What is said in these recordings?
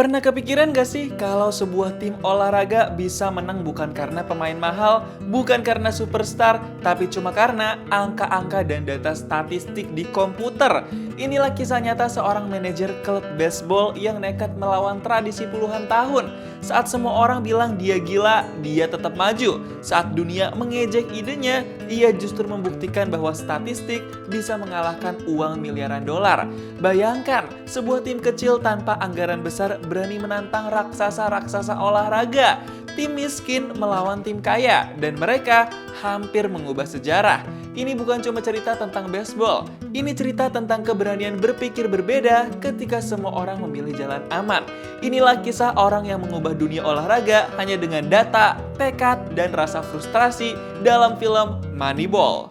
Pernah kepikiran gak sih kalau sebuah tim olahraga bisa menang bukan karena pemain mahal, bukan karena superstar, tapi cuma karena angka-angka dan data statistik di komputer? Inilah kisah nyata seorang manajer klub baseball yang nekat melawan tradisi puluhan tahun. Saat semua orang bilang dia gila, dia tetap maju. Saat dunia mengejek idenya, ia justru membuktikan bahwa statistik bisa mengalahkan uang miliaran dolar. Bayangkan, sebuah tim kecil tanpa anggaran besar berani menantang raksasa-raksasa olahraga. Tim miskin melawan tim kaya, dan mereka hampir mengubah sejarah. Ini bukan cuma cerita tentang baseball, ini cerita tentang keberanian berpikir berbeda ketika semua orang memilih jalan aman. Inilah kisah orang yang mengubah dunia olahraga hanya dengan data, tekad, dan rasa frustrasi dalam film Moneyball.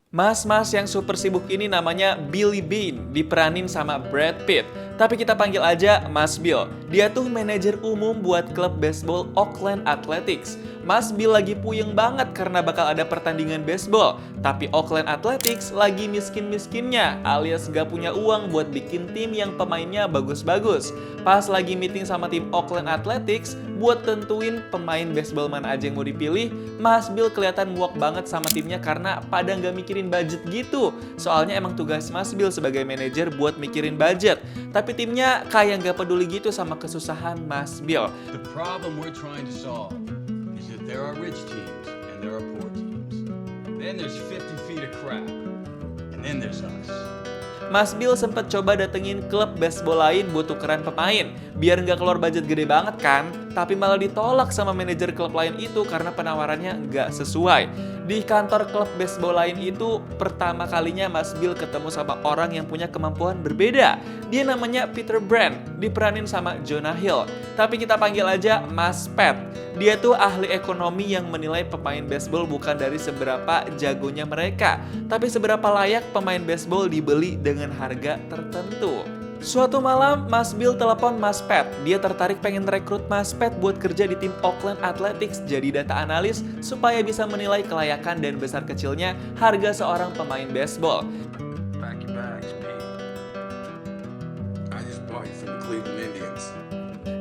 Mas-mas yang super sibuk ini namanya Billy Beane, diperanin sama Brad Pitt. Tapi kita panggil aja Mas Bill. Dia tuh manajer umum buat klub baseball Oakland Athletics. Mas Bill lagi puyeng banget karena bakal ada pertandingan baseball. Tapi Oakland Athletics lagi miskin-miskinnya, alias gak punya uang buat bikin tim yang pemainnya bagus-bagus. Pas lagi meeting sama tim Oakland Athletics buat tentuin pemain baseball mana aja yang mau dipilih, Mas Bill kelihatan muak banget sama timnya karena pada gak mikirin budget gitu. Soalnya emang tugas Mas Bill sebagai manajer buat mikirin budget. Tapi timnya kayak gak peduli gitu sama kesusahan Mas Bill. The problem we're trying to solve is that there are rich teams and there are poor teams. Then there's 50 feet of crap. And then there's us. Mas Bill sempat coba datengin klub baseball lain buat tukeran pemain, biar nggak keluar budget gede banget kan, tapi malah ditolak sama manajer klub lain itu karena penawarannya nggak sesuai. Di kantor klub baseball lain itu, pertama kalinya Mas Bill ketemu sama orang yang punya kemampuan berbeda. Dia namanya Peter Brand, diperanin sama Jonah Hill, tapi kita panggil aja Mas Pat. Dia tuh ahli ekonomi yang menilai pemain baseball bukan dari seberapa jagonya mereka, tapi seberapa layak pemain baseball dibeli dengan harga tertentu. Suatu malam, Mas Bill telepon Mas Pat. Dia tertarik pengen rekrut Mas Pat buat kerja di tim Oakland Athletics jadi data analis supaya bisa menilai kelayakan dan besar kecilnya harga seorang pemain baseball. Pack your bags, Pete. I just bought you from the Cleveland Indians.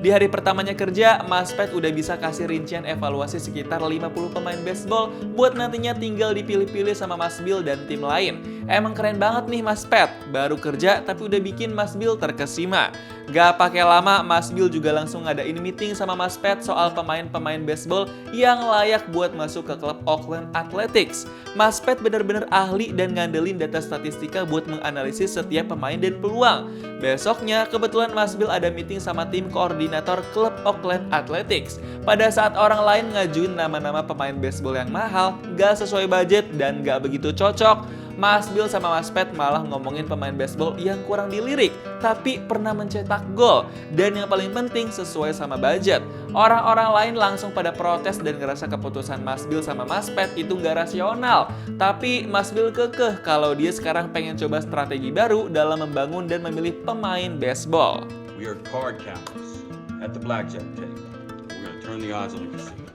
Di hari pertamanya kerja, Mas Pat udah bisa kasih rincian evaluasi sekitar 50 pemain baseball buat nantinya tinggal dipilih-pilih sama Mas Bill dan tim lain. Emang keren banget nih Mas Pat, baru kerja tapi udah bikin Mas Bill terkesima. Gak pakai lama, Mas Bill juga langsung ngadain meeting sama Mas Pat soal pemain-pemain baseball yang layak buat masuk ke klub Oakland Athletics. Mas Pat bener-bener ahli dan ngandelin data statistika buat menganalisis setiap pemain dan peluang. Besoknya, kebetulan Mas Bill ada meeting sama tim koordinator klub Oakland Athletics. Pada saat orang lain ngajuin nama-nama pemain baseball yang mahal, gak sesuai budget dan gak begitu cocok, Mas Bill sama Mas Pat malah ngomongin pemain baseball yang kurang dilirik, tapi pernah mencetak gol. Dan yang paling penting sesuai sama budget. Orang-orang lain langsung pada protes dan ngerasa keputusan Mas Bill sama Mas Pat itu gak rasional. Tapi Mas Bill kekeh kalau dia sekarang pengen coba strategi baru dalam membangun dan memilih pemain baseball. We are card counters at the blackjack table. We're gonna turn the odds on the casino.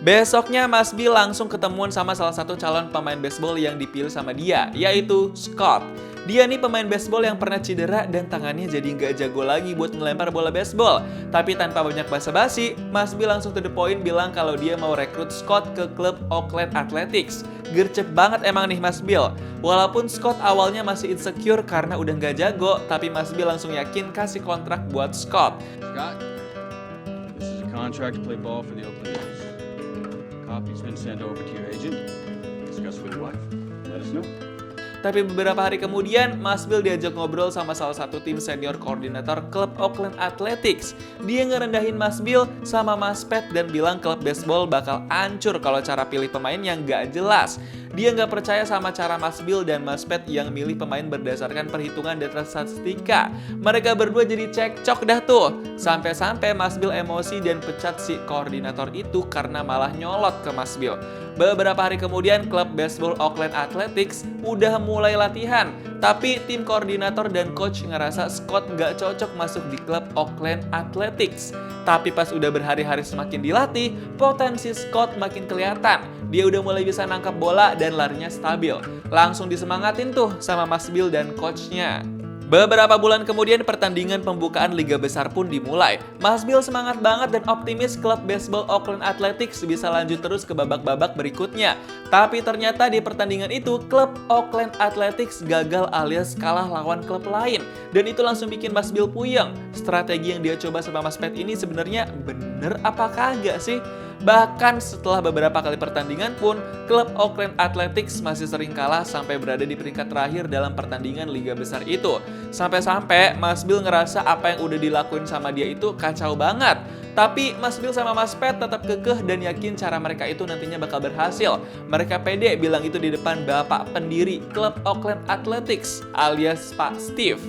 Besoknya Mas Bill langsung ketemuan sama salah satu calon pemain baseball yang dipilih sama dia, yaitu Scott. Dia nih pemain baseball yang pernah cedera dan tangannya jadi nggak jago lagi buat ngelempar bola baseball. Tapi tanpa banyak basa-basi, Mas Bill langsung to the point bilang kalau dia mau rekrut Scott ke klub Oakland Athletics. Gercep banget emang nih Mas Bill. Walaupun Scott awalnya masih insecure karena udah nggak jago, tapi Mas Bill langsung yakin kasih kontrak buat Scott. Scott, this is a contract to play ball for the Oakland A's. Copy's been sent over to your agent. Discuss with your wife. Let us know. Tapi beberapa hari kemudian, Mas Bill diajak ngobrol sama salah satu tim senior koordinator klub Oakland Athletics. Dia ngerendahin Mas Bill sama Mas Pat dan bilang klub baseball bakal hancur kalau cara pilih pemain yang gak jelas. Dia nggak percaya sama cara Mas Bill dan Mas Pat yang milih pemain berdasarkan perhitungan data statistika. Mereka berdua jadi cekcok dah tuh. Sampai-sampai Mas Bill emosi dan pecat si koordinator itu karena malah nyolot ke Mas Bill. Beberapa hari kemudian, klub baseball Oakland Athletics udah mulai latihan. Tapi tim koordinator dan coach ngerasa Scott nggak cocok masuk di klub Oakland Athletics. Tapi pas udah berhari-hari semakin dilatih, potensi Scott makin kelihatan. Dia udah mulai bisa nangkap bola dan larinya stabil. Langsung disemangatin tuh sama Mas Bill dan coachnya. Beberapa bulan kemudian pertandingan pembukaan Liga Besar pun dimulai. Mas Bill semangat banget dan optimis klub baseball Oakland Athletics bisa lanjut terus ke babak-babak berikutnya. Tapi ternyata di pertandingan itu klub Oakland Athletics gagal alias kalah lawan klub lain. Dan itu langsung bikin Mas Bill puyeng. Strategi yang dia coba sama Mas Pat ini sebenarnya bener apa kagak sih? Bahkan setelah beberapa kali pertandingan pun, klub Oakland Athletics masih sering kalah sampai berada di peringkat terakhir dalam pertandingan Liga Besar itu. Sampai-sampai Mas Bill ngerasa apa yang udah dilakuin sama dia itu kacau banget. Tapi Mas Bill sama Mas Pat tetap kekeh dan yakin cara mereka itu nantinya bakal berhasil. Mereka pede bilang itu di depan bapak pendiri klub Oakland Athletics alias Pak Steve.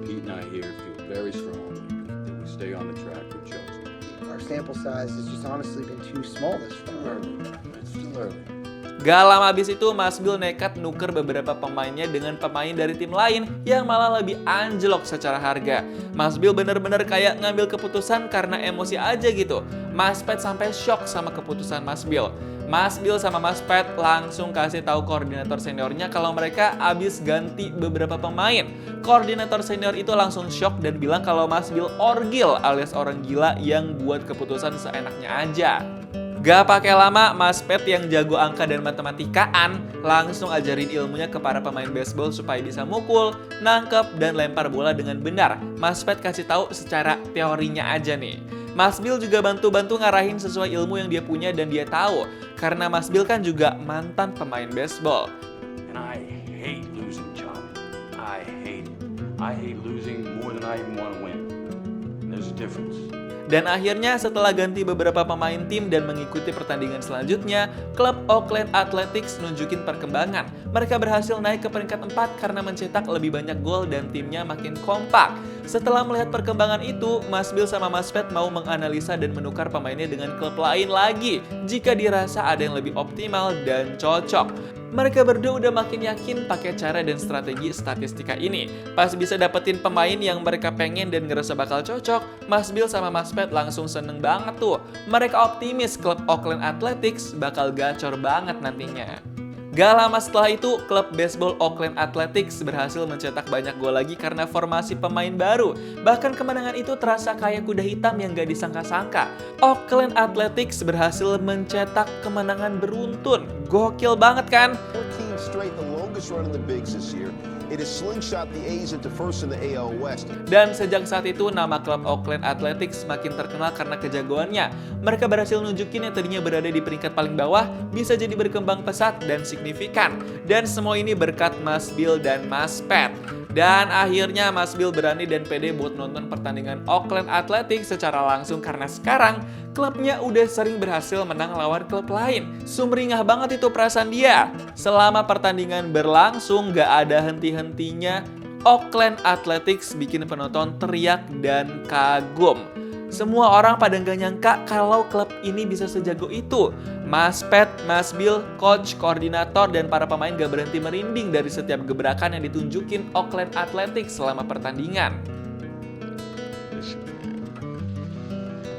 Pete and I here feel very strongly that we stay on the track we chose. Our sample size has just honestly been too small this far. It's still early. Gak lama abis itu Mas Bill nekat nuker beberapa pemainnya dengan pemain dari tim lain yang malah lebih anjlok secara harga. Mas Bill bener-bener kayak ngambil keputusan karena emosi aja gitu. Mas Pat sampai shock sama keputusan Mas Bill. Mas Bill sama Mas Pat langsung kasih tahu koordinator seniornya kalau mereka abis ganti beberapa pemain. Koordinator senior itu langsung shock dan bilang kalau Mas Bill orgil alias orang gila yang buat keputusan seenaknya aja. Gak pakai lama, Mas Pat yang jago angka dan matematikaan langsung ajarin ilmunya ke para pemain baseball supaya bisa mukul, nangkep, dan lempar bola dengan benar. Mas Pat kasih tahu secara teorinya aja nih. Mas Bill juga bantu-bantu ngarahin sesuai ilmu yang dia punya dan dia tahu. Karena Mas Bill kan juga mantan pemain baseball. And I hate losing, John. I hate it. I hate losing more than I even want to win. And there's a difference. Dan akhirnya setelah ganti beberapa pemain tim dan mengikuti pertandingan selanjutnya, klub Oakland Athletics nunjukin perkembangan. Mereka berhasil naik ke peringkat 4 karena mencetak lebih banyak gol dan timnya makin kompak. Setelah melihat perkembangan itu, Mas Bill sama Mas Pat mau menganalisa dan menukar pemainnya dengan klub lain lagi jika dirasa ada yang lebih optimal dan cocok. Mereka berdua udah makin yakin pakai cara dan strategi statistika ini. Pas bisa dapetin pemain yang mereka pengen dan ngerasa bakal cocok, Mas Bill sama Mas Pat langsung seneng banget tuh. Mereka optimis klub Oakland Athletics bakal gacor banget nantinya. Gak lama setelah itu, klub baseball Oakland Athletics berhasil mencetak banyak gol lagi karena formasi pemain baru. Bahkan kemenangan itu terasa kayak kuda hitam yang gak disangka-sangka. Oakland Athletics berhasil mencetak kemenangan beruntun. Gokil banget kan? 14 straight, the longest run in the bigs this year. It has slingshot the A's into first in the AL West. Dan sejak saat itu, nama klub Oakland Athletics semakin terkenal karena kejagoannya. Mereka berhasil nunjukin yang tadinya berada di peringkat paling bawah, bisa jadi berkembang pesat dan signifikan. Dan semua ini berkat Mas Bill dan Mas Pat. Dan akhirnya Mas Bill berani dan pede buat nonton pertandingan Oakland Athletics secara langsung karena sekarang klubnya udah sering berhasil menang lawan klub lain. Sumringah banget itu perasaan dia. Selama pertandingan berlangsung gak ada henti-hentinya, Oakland Athletics bikin penonton teriak dan kagum. Semua orang pada gak nyangka kalau klub ini bisa sejago itu. Mas Pat, Mas Bill, coach, koordinator, dan para pemain gak berhenti merinding dari setiap gebrakan yang ditunjukin Oakland Athletics selama pertandingan. Listen,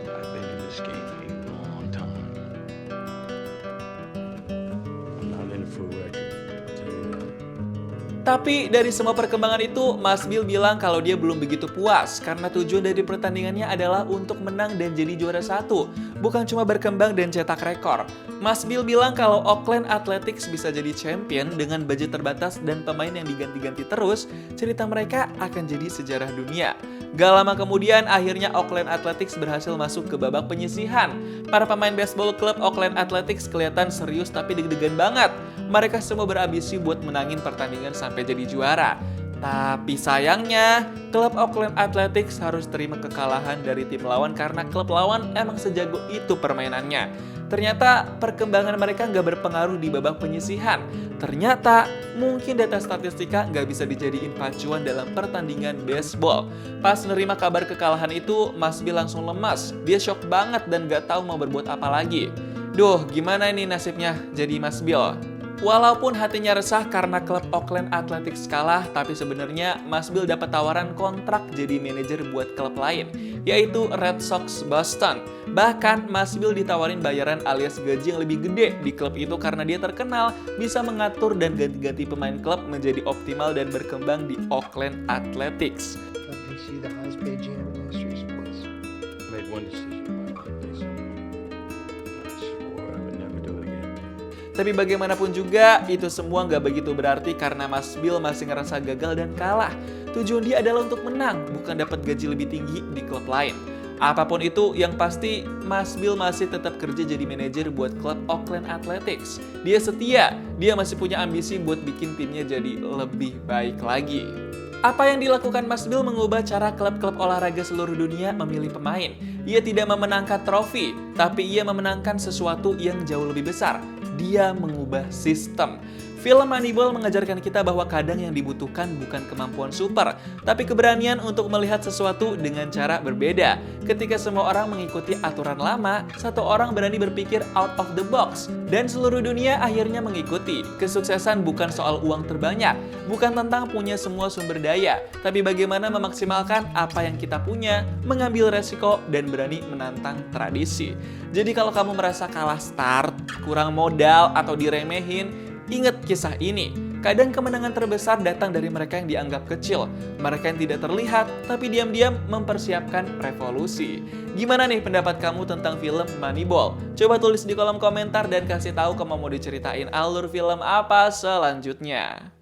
I've been in this game a long time. I'm not in it for a record, I'll tell you that. Tapi dari semua perkembangan itu, Mas Bill bilang kalau dia belum begitu puas karena tujuan dari pertandingannya adalah untuk menang dan jadi juara satu, bukan cuma berkembang dan cetak rekor. Mas Bill bilang kalau Oakland Athletics bisa jadi champion dengan budget terbatas dan pemain yang diganti-ganti terus, cerita mereka akan jadi sejarah dunia. Gak lama kemudian, akhirnya Oakland Athletics berhasil masuk ke babak penyisihan. Para pemain baseball klub Oakland Athletics kelihatan serius tapi deg-degan banget. Mereka semua berambisi buat menangin pertandingan sampai jadi juara. Tapi sayangnya, klub Oakland Athletics harus terima kekalahan dari tim lawan karena klub lawan emang sejago itu permainannya. Ternyata perkembangan mereka nggak berpengaruh di babak penyisihan. Ternyata mungkin data statistika nggak bisa dijadiin pacuan dalam pertandingan baseball. Pas nerima kabar kekalahan itu, Mas Bill langsung lemas. Dia shock banget dan nggak tahu mau berbuat apa lagi. Duh, gimana ini nasibnya jadi Mas Bill? Walaupun hatinya resah karena klub Oakland Athletics kalah, tapi sebenarnya Mas Bill dapat tawaran kontrak jadi manajer buat klub lain. yaitu Red Sox Boston. Bahkan Mas Bill ditawarin bayaran alias gaji yang lebih gede di klub itu karena dia terkenal bisa mengatur dan ganti-ganti pemain klub menjadi optimal dan berkembang di Oakland Athletics. What makes you the highest paid GM in the history of sports? Made one decision about my place. I swore I would never do it again. Tapi bagaimanapun juga, itu semua nggak begitu berarti karena Mas Bill masih ngerasa gagal dan kalah. Tujuan dia adalah untuk menang, bukan dapat gaji lebih tinggi di klub lain. Apapun itu, yang pasti Mas Bill masih tetap kerja jadi manajer buat klub Oakland Athletics. Dia setia, dia masih punya ambisi buat bikin timnya jadi lebih baik lagi. Apa yang dilakukan Mas Bill mengubah cara klub-klub olahraga seluruh dunia memilih pemain. Ia tidak memenangkan trofi, tapi ia memenangkan sesuatu yang jauh lebih besar. Dia mengubah sistem. Film Moneyball mengajarkan kita bahwa kadang yang dibutuhkan bukan kemampuan super, tapi keberanian untuk melihat sesuatu dengan cara berbeda. Ketika semua orang mengikuti aturan lama, satu orang berani berpikir out of the box, dan seluruh dunia akhirnya mengikuti. Kesuksesan bukan soal uang terbanyak, bukan tentang punya semua sumber daya, tapi bagaimana memaksimalkan apa yang kita punya, mengambil resiko, dan berani menantang tradisi. Jadi kalau kamu merasa kalah start, kurang modal, atau diremehin, ingat kisah ini. Kadang kemenangan terbesar datang dari mereka yang dianggap kecil. Mereka yang tidak terlihat, tapi diam-diam mempersiapkan revolusi. Gimana nih pendapat kamu tentang film Moneyball? Coba tulis di kolom komentar dan kasih tahu kamu mau diceritain alur film apa selanjutnya.